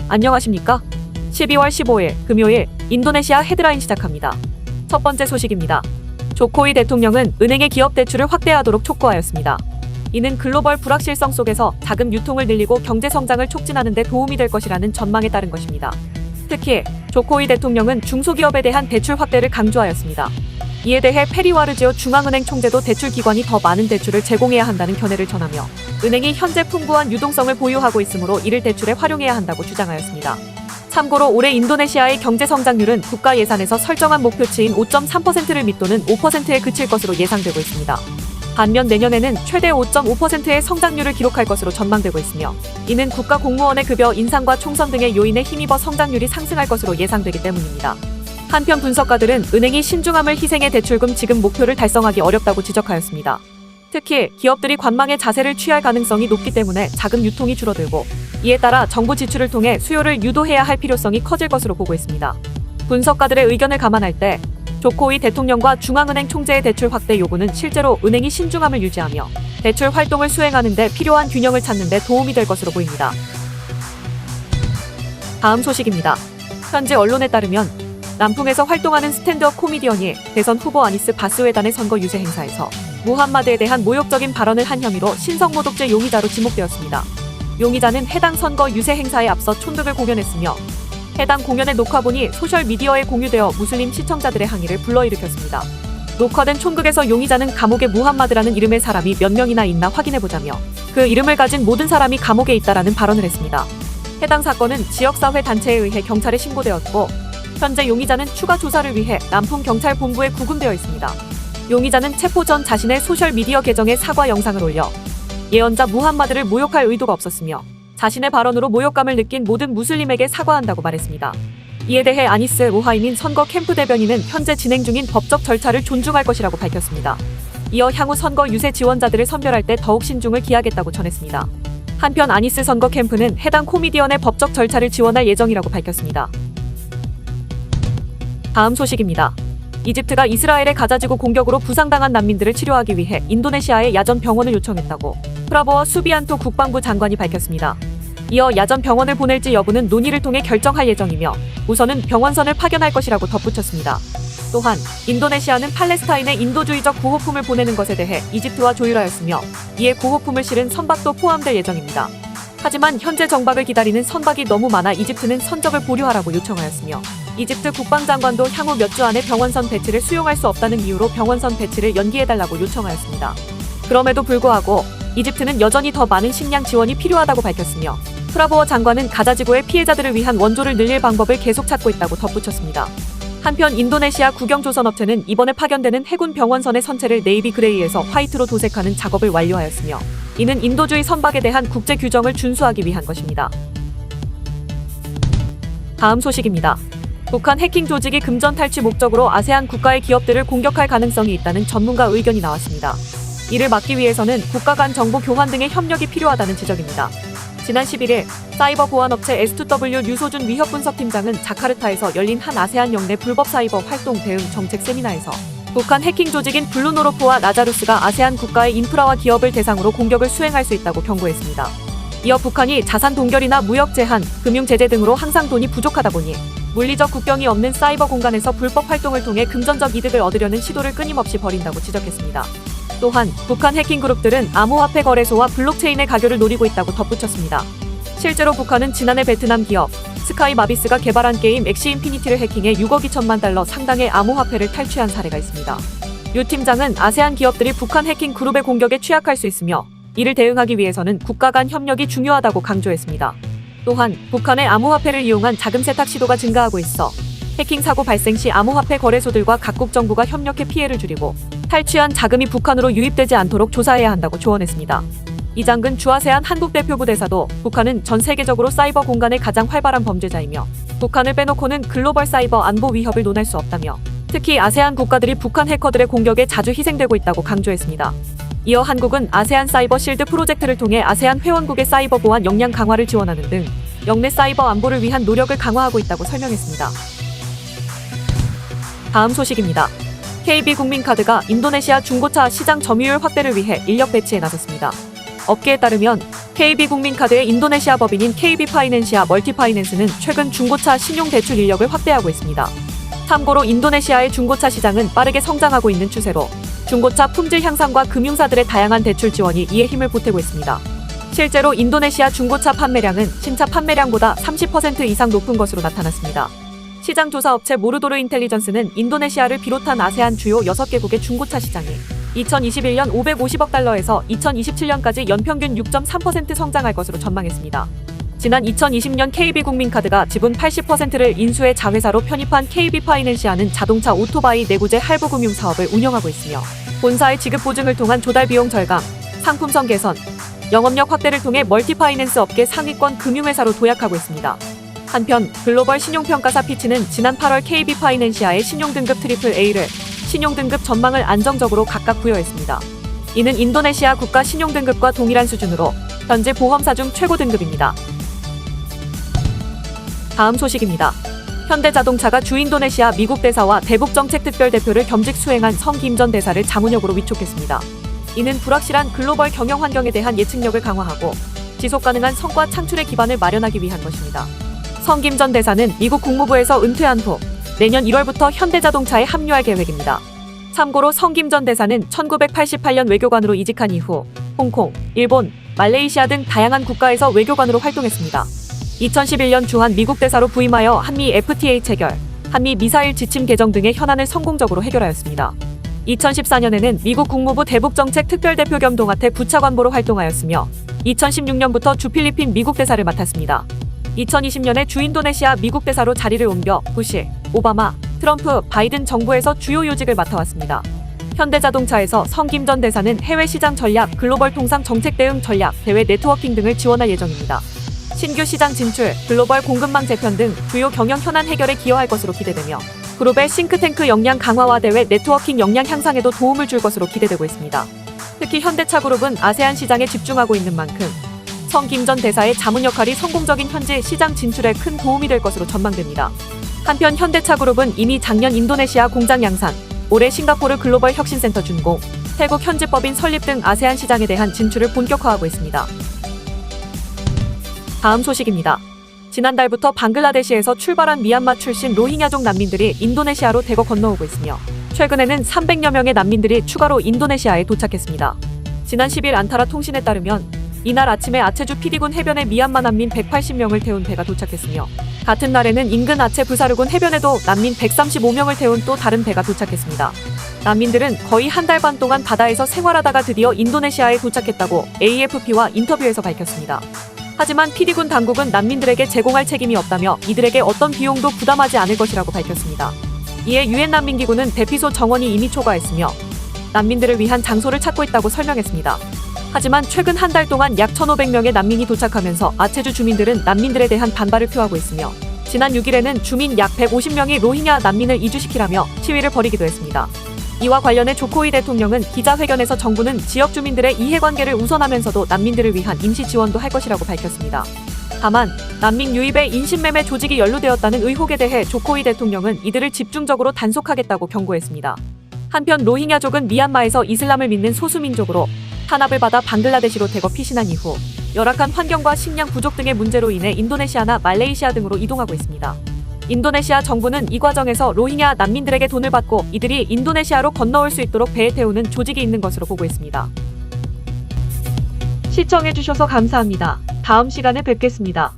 안녕하십니까? 12월 15일 금요일 인도네시아 헤드라인 시작합니다. 첫 번째 소식입니다. 조코위 대통령은 은행의 기업 대출을 확대하도록 촉구하였습니다. 이는 글로벌 불확실성 속에서 자금 유통을 늘리고 경제 성장을 촉진하는 데 도움이 될 것이라는 전망에 따른 것입니다. 특히 조코위 대통령은 중소기업에 대한 대출 확대를 강조하였습니다. 이에 대해 페리와르지오 중앙은행 총재도 대출 기관이 더 많은 대출을 제공해야 한다는 견해를 전하며 은행이 현재 풍부한 유동성을 보유하고 있으므로 이를 대출에 활용해야 한다고 주장하였습니다. 참고로 올해 인도네시아의 경제 성장률은 국가 예산에서 설정한 목표치인 5.3%를 밑도는 5%에 그칠 것으로 예상되고 있습니다. 반면 내년에는 최대 5.5%의 성장률을 기록할 것으로 전망되고 있으며 이는 국가 공무원의 급여 인상과 총선 등의 요인에 힘입어 성장률이 상승할 것으로 예상되기 때문입니다. 한편 분석가들은 은행이 신중함을 희생해 대출금 지급 목표를 달성하기 어렵다고 지적하였습니다. 특히 기업들이 관망의 자세를 취할 가능성이 높기 때문에 자금 유통이 줄어들고 이에 따라 정부 지출을 통해 수요를 유도해야 할 필요성이 커질 것으로 보고 있습니다. 분석가들의 의견을 감안할 때 조코위 대통령과 중앙은행 총재의 대출 확대 요구는 실제로 은행이 신중함을 유지하며 대출 활동을 수행하는 데 필요한 균형을 찾는 데 도움이 될 것으로 보입니다. 다음 소식입니다. 현지 언론에 따르면 남풍에서 활동하는 스탠드업 코미디언이 대선 후보 아니스 바스웨단의 선거 유세 행사에서 무함마드에 대한 모욕적인 발언을 한 혐의로 신성모독죄 용의자로 지목되었습니다. 용의자는 해당 선거 유세 행사에 앞서 촌극을 공연했으며 해당 공연의 녹화본이 소셜미디어에 공유되어 무슬림 시청자들의 항의를 불러일으켰습니다. 녹화된 촌극에서 용의자는 감옥에 무함마드라는 이름의 사람이 몇 명이나 있나 확인해보자며 그 이름을 가진 모든 사람이 감옥에 있다라는 발언을 했습니다. 해당 사건은 지역사회 단체에 의해 경찰에 신고되었고 현재 용의자는 추가 조사를 위해 남풍경찰본부에 구금되어 있습니다. 용의자는 체포 전 자신의 소셜미디어 계정에 사과 영상을 올려 예언자 무함마드를 모욕할 의도가 없었으며 자신의 발언으로 모욕감을 느낀 모든 무슬림에게 사과한다고 말했습니다. 이에 대해 아니스 무하이민 선거 캠프 대변인은 현재 진행 중인 법적 절차를 존중할 것이라고 밝혔습니다. 이어 향후 선거 유세 지원자들을 선별할 때 더욱 신중을 기하겠다고 전했습니다. 한편 아니스 선거 캠프는 해당 코미디언의 법적 절차를 지원할 예정이라고 밝혔습니다. 다음 소식입니다. 이집트가 이스라엘의 가자지구 공격으로 부상당한 난민들을 치료하기 위해 인도네시아에 야전 병원을 요청했다고 프라보어 수비안토 국방부 장관이 밝혔습니다. 이어 야전 병원을 보낼지 여부는 논의를 통해 결정할 예정이며 우선은 병원선을 파견할 것이라고 덧붙였습니다. 또한 인도네시아는 팔레스타인에 인도주의적 구호품을 보내는 것에 대해 이집트와 조율하였으며 이에 구호품을 실은 선박도 포함될 예정입니다. 하지만 현재 정박을 기다리는 선박이 너무 많아 이집트는 선적을 보류하라고 요청하였으며 이집트 국방장관도 향후 몇 주 안에 병원선 배치를 수용할 수 없다는 이유로 병원선 배치를 연기해달라고 요청하였습니다. 그럼에도 불구하고 이집트는 여전히 더 많은 식량 지원이 필요하다고 밝혔으며 프라보어 장관은 가자지구의 피해자들을 위한 원조를 늘릴 방법을 계속 찾고 있다고 덧붙였습니다. 한편 인도네시아 국영조선업체는 이번에 파견되는 해군 병원선의 선체를 네이비 그레이에서 화이트로 도색하는 작업을 완료하였으며 이는 인도주의 선박에 대한 국제 규정을 준수하기 위한 것입니다. 다음 소식입니다. 북한 해킹 조직이 금전 탈취 목적으로 아세안 국가의 기업들을 공격할 가능성이 있다는 전문가 의견이 나왔습니다. 이를 막기 위해서는 국가 간 정보 교환 등의 협력이 필요하다는 지적입니다. 지난 11일 사이버 보안업체 S2W 류소준 위협분석팀장은 자카르타에서 열린 한 아세안 영내 불법 사이버 활동 대응 정책 세미나에서 북한 해킹 조직인 블루노로프와 나자루스가 아세안 국가의 인프라와 기업을 대상으로 공격을 수행할 수 있다고 경고했습니다. 이어 북한이 자산 동결이나 무역 제한, 금융 제재 등으로 항상 돈이 부족하다 보니 물리적 국경이 없는 사이버 공간에서 불법 활동을 통해 금전적 이득을 얻으려는 시도를 끊임없이 벌인다고 지적했습니다. 또한 북한 해킹 그룹들은 암호화폐 거래소와 블록체인의 가교를 노리고 있다고 덧붙였습니다. 실제로 북한은 지난해 베트남 기업 스카이 마비스가 개발한 게임 엑시 인피니티를 해킹해 6억 2천만 달러 상당의 암호화폐를 탈취한 사례가 있습니다. 유 팀장은 아세안 기업들이 북한 해킹 그룹의 공격에 취약할 수 있으며 이를 대응하기 위해서는 국가 간 협력이 중요하다고 강조했습니다. 또한 북한의 암호화폐를 이용한 자금 세탁 시도가 증가하고 있어 해킹 사고 발생 시 암호화폐 거래소들과 각국 정부가 협력해 피해를 줄이고 탈취한 자금이 북한으로 유입되지 않도록 조사해야 한다고 조언했습니다. 이장근 주아세안 한국대표부 대사도 북한은 전 세계적으로 사이버 공간의 가장 활발한 범죄자이며 북한을 빼놓고는 글로벌 사이버 안보 위협을 논할 수 없다며 특히 아세안 국가들이 북한 해커들의 공격에 자주 희생되고 있다고 강조했습니다. 이어 한국은 아세안 사이버 실드 프로젝트를 통해 아세안 회원국의 사이버 보안 역량 강화를 지원하는 등 영내 사이버 안보를 위한 노력을 강화하고 있다고 설명했습니다. 다음 소식입니다. KB국민카드가 인도네시아 중고차 시장 점유율 확대를 위해 인력 배치에 나섰습니다. 업계에 따르면 KB국민카드의 인도네시아 법인인 KB파이낸시아 멀티파이낸스는 최근 중고차 신용대출 인력을 확대하고 있습니다. 참고로 인도네시아의 중고차 시장은 빠르게 성장하고 있는 추세로 중고차 품질 향상과 금융사들의 다양한 대출 지원이 이에 힘을 보태고 있습니다. 실제로 인도네시아 중고차 판매량은 신차 판매량보다 30% 이상 높은 것으로 나타났습니다. 시장 조사 업체 모르도르 인텔리전스는 인도네시아를 비롯한 아세안 주요 6개국의 중고차 시장이 2021년 550억 달러에서 2027년까지 연평균 6.3% 성장할 것으로 전망했습니다. 지난 2020년 KB국민카드가 지분 80%를 인수해 자회사로 편입한 KB파이낸시아는 자동차 오토바이 내구재 할부금융 사업을 운영하고 있으며 본사의 지급 보증을 통한 조달 비용 절감, 상품성 개선, 영업력 확대를 통해 멀티파이낸스 업계 상위권 금융회사로 도약하고 있습니다. 한편 글로벌 신용평가사 피치는 지난 8월 KB파이낸시아의 신용등급 AAA를 신용등급 전망을 안정적으로 각각 부여했습니다. 이는 인도네시아 국가 신용등급과 동일한 수준으로 현재 보험사 중 최고 등급입니다. 다음 소식입니다. 현대자동차가 주인도네시아 미국 대사와 대북정책특별대표를 겸직 수행한 성김 전 대사를 자문역으로 위촉했습니다. 이는 불확실한 글로벌 경영 환경에 대한 예측력을 강화하고 지속가능한 성과 창출의 기반을 마련하기 위한 것입니다. 성김 전 대사는 미국 국무부에서 은퇴한 후 내년 1월부터 현대자동차에 합류할 계획입니다. 참고로 성김 전 대사는 1988년 외교관으로 이직한 이후 홍콩, 일본, 말레이시아 등 다양한 국가에서 외교관으로 활동했습니다. 2011년 주한 미국 대사로 부임하여 한미 FTA 체결, 한미 미사일 지침 개정 등의 현안을 성공적으로 해결하였습니다. 2014년에는 미국 국무부 대북정책 특별대표 겸 동아태 부차관보로 활동하였으며 2016년부터 주필리핀 미국 대사를 맡았습니다. 2020년에 주인도네시아 미국 대사로 자리를 옮겨 부시, 오바마, 트럼프, 바이든 정부에서 주요 요직을 맡아왔습니다. 현대자동차에서 성김 전 대사는 해외 시장 전략, 글로벌 통상 정책 대응 전략, 대외 네트워킹 등을 지원할 예정입니다. 신규 시장 진출, 글로벌 공급망 재편 등 주요 경영 현안 해결에 기여할 것으로 기대되며 그룹의 싱크탱크 역량 강화와 대외 네트워킹 역량 향상에도 도움을 줄 것으로 기대되고 있습니다. 특히 현대차그룹은 아세안 시장에 집중하고 있는 만큼 성김 전 대사의 자문 역할이 성공적인 현지 시장 진출에 큰 도움이 될 것으로 전망됩니다. 한편 현대차그룹은 이미 작년 인도네시아 공장 양산, 올해 싱가포르 글로벌 혁신센터 준공, 태국 현지법인 설립 등 아세안 시장에 대한 진출을 본격화하고 있습니다. 다음 소식입니다. 지난달부터 방글라데시에서 출발한 미얀마 출신 로힝야족 난민들이 인도네시아로 대거 건너오고 있으며 최근에는 300여 명의 난민들이 추가로 인도네시아에 도착했습니다. 지난 10일 안타라 통신에 따르면 이날 아침에 아체주 피디군 해변에 미얀마 난민 180명을 태운 배가 도착했으며 같은 날에는 인근 아체 부사르군 해변에도 난민 135명을 태운 또 다른 배가 도착했습니다. 난민들은 거의 한 달 반 동안 바다에서 생활하다가 드디어 인도네시아에 도착했다고 AFP와 인터뷰에서 밝혔습니다. 하지만 피디군 당국은 난민들에게 제공할 책임이 없다며 이들에게 어떤 비용도 부담하지 않을 것이라고 밝혔습니다. 이에 유엔 난민기구는 대피소 정원이 이미 초과했으며 난민들을 위한 장소를 찾고 있다고 설명했습니다. 하지만 최근 한 달 동안 약 1,500명의 난민이 도착하면서 아체주 주민들은 난민들에 대한 반발을 표하고 있으며 지난 6일에는 주민 약 150명이 로힝야 난민을 이주시키라며 시위를 벌이기도 했습니다. 이와 관련해 조코위 대통령은 기자회견에서 정부는 지역 주민들의 이해관계를 우선하면서도 난민들을 위한 임시 지원도 할 것이라고 밝혔습니다. 다만 난민 유입에 인신매매 조직이 연루되었다는 의혹에 대해 조코위 대통령은 이들을 집중적으로 단속하겠다고 경고했습니다. 한편 로힝야족은 미얀마에서 이슬람을 믿는 소수민족으로 탄압을 받아 방글라데시로 대거 피신한 이후 열악한 환경과 식량 부족 등의 문제로 인해 인도네시아나 말레이시아 등으로 이동하고 있습니다. 인도네시아 정부는 이 과정에서 로힝야 난민들에게 돈을 받고 이들이 인도네시아로 건너올 수 있도록 배에 태우는 조직이 있는 것으로 보고 있습니다. 시청해주셔서 감사합니다. 다음 시간에 뵙겠습니다.